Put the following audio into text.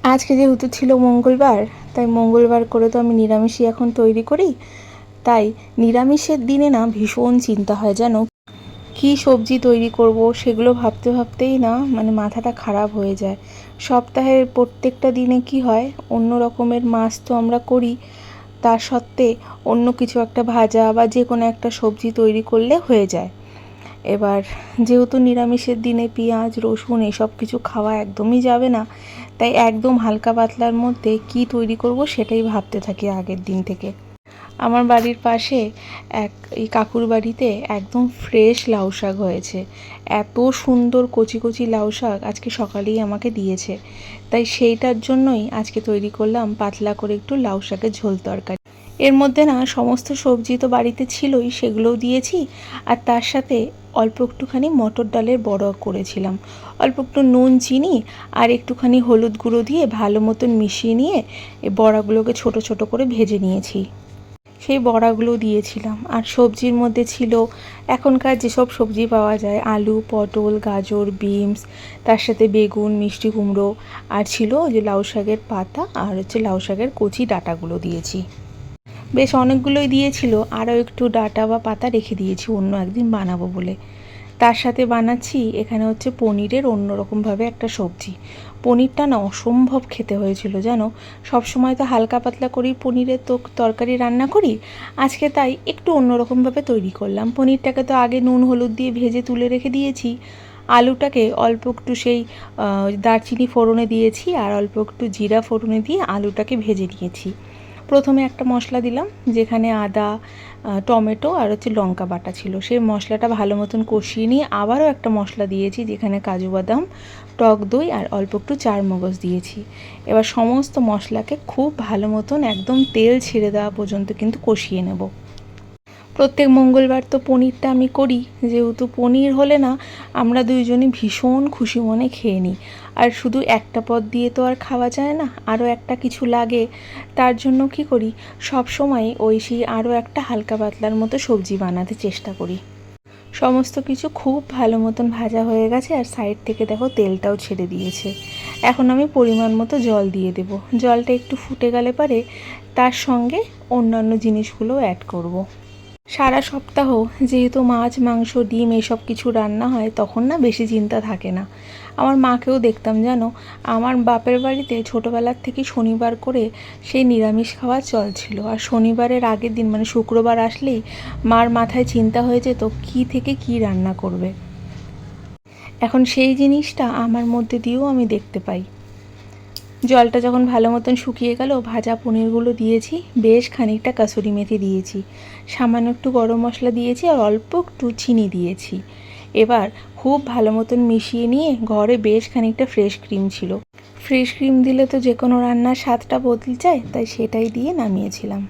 আজকে যেহেতু ছিল মঙ্গলবার, তাই মঙ্গলবার করে তো আমি নিরামিষই এখন তৈরি করি। তাই নিরামিষের দিনে না ভীষণ চিন্তা হয়, যেন কী সবজি তৈরি করব সেগুলো ভাবতে ভাবতেই না মাথাটা খারাপ হয়ে যায়। সপ্তাহের প্রত্যেকটা দিনে কি হয়, অন্য রকমের মাছ তো আমরা করি, তার সত্ত্বে অন্য কিছু একটা ভাজা বা যে কোনো একটা সবজি তৈরি করলে হয়ে যায়। এবার যেহেতু নিরামিষের দিনে পেঁয়াজ রসুন এসব কিছু খাওয়া একদমই যাবে না, তাই একদম হালকা পাতলার মধ্যে কি তৈরি করব সেটাই ভাবতে থাকি আগের দিন থেকে। আমার বাড়ির পাশে এই কাকুর বাড়িতে একদম ফ্রেশ লাউ শাক হয়েছে। এত সুন্দর কচি কচি লাউ শাক আজকে সকালেই আমাকে দিয়েছে, তাই সেইটার জন্যই আজকে তৈরি করলাম পাতলা করে একটু লাউ শাকের ঝোল তরকারি। এর মধ্যে না সমস্ত সবজি তো বাড়িতে ছিলই, সেগুলোও দিয়েছি, আর তার সাথে অল্প একটুখানি মটর ডালের বড়া করেছিলাম। অল্প একটু নুন চিনি আর একটুখানি হলুদ গুঁড়ো দিয়ে ভালো মতন মিশিয়ে নিয়ে এই বড়াগুলোকে ছোট ছোট করে ভেজে নিয়েছি, সেই বড়াগুলো দিয়েছিলাম। আর সবজির মধ্যে ছিল এখনকার যেসব সবজি পাওয়া যায়, আলু পটল গাজর বিনস, তার সাথে বেগুন মিষ্টি কুমড়ো, আর ছিল যে লাউ শাকের পাতা আর লাউ শাকের কচি ডাঁটাগুলো দিয়েছি। বেশ অনেকগুলোই দিয়েছিল, আরও একটু ডাঁটা বা পাতা রেখে দিয়েছি অন্য একদিন বানাবো বলে। তার সাথে বানাচ্ছি এখানে পনিরের অন্যরকমভাবে একটা সবজি। পনিরটা না অসম্ভব খেতে হয়েছিল জানো। সবসময় তো হালকা পাতলা করেই পনিরের তরকারি রান্না করি, আজকে তাই একটু অন্যরকমভাবে তৈরি করলাম। পনিরটাকে তো আগে নুন হলুদ দিয়ে ভেজে তুলে রেখে দিয়েছি, আলুটাকে অল্প একটু সেই দারচিনি ফোড়নে দিয়েছি আর অল্প একটু জিরা ফোড়নে দিয়ে আলুটাকে ভেজে নিয়েছি। প্রথমে একটা মশলা দিলাম, যেখানে আদা টমেটো আর লঙ্কা বাটা ছিল, সেই মশলাটা ভালো মতন কষিয়ে নিয়ে আবারও একটা মশলা দিয়েছি, যেখানে কাজু বাদাম টক দই আর অল্প একটু চারমগজ দিয়েছি। এবার সমস্ত মশলাকে খুব ভালো মতন একদম তেল ছেড়ে দেওয়া পর্যন্ত কিন্তু কষিয়ে নেব। প্রত্যেক মঙ্গলবার তো পনিরটা আমি করি, যেহেতু পনির হলে না আমরা দুইজনই ভীষণ খুশি মনে খেয়ে নিই। আর শুধু একটা পদ দিয়ে তো আর খাওয়া যায় না, আরও একটা কিছু লাগে। তার জন্য কি করি, সব সময় সেই আরও একটা হালকা পাতলার মতো সবজি বানাতে চেষ্টা করি। সমস্ত কিছু খুব ভালো মতন ভাজা হয়ে গেছে, আর সাইড থেকে দেখো তেলটাও ছেড়ে দিয়েছে। এখন আমি পরিমাণ মতো জল দিয়ে দেব। জলটা একটু ফুটে গেলে পরে তার সঙ্গে অন্যান্য জিনিসগুলো অ্যাড করব। সারা সপ্তাহ যেহেতু মাছ মাংস ডিম এসব কিছু রান্না হয়, তখন না বেশি চিন্তা থাকে না। আমার মাকেও দেখতাম জানো, আমার বাপের বাড়িতে ছোটোবেলার থেকে শনিবার করে সেই নিরামিষ খাওয়া চল ছিল। আর শনিবারের আগের দিন শুক্রবার আসলেই মার মাথায় চিন্তা হয়ে যেত কী থেকে কী রান্না করবে। এখন সেই জিনিসটা আমার মধ্যে দিয়েও আমি দেখতে পাই। জলটা যখন ভালো মতন শুকিয়ে গেল, ভাজা পনিরগুলো দিয়েছি, বেশ খানিকটা কাসুরি মেথি দিয়েছি, সামান্য একটু গরম মশলা দিয়েছি আর অল্প একটু চিনি দিয়েছি। এবার খুব ভালো মতন মিশিয়ে নিয়ে, ঘরে বেশ খানিকটা ফ্রেশ ক্রিম ছিল, ফ্রেশ ক্রিম দিলে তো যে কোনো রান্নার স্বাদটা বদলে যায়, তাই সেটাই দিয়ে নামিয়েছিলাম।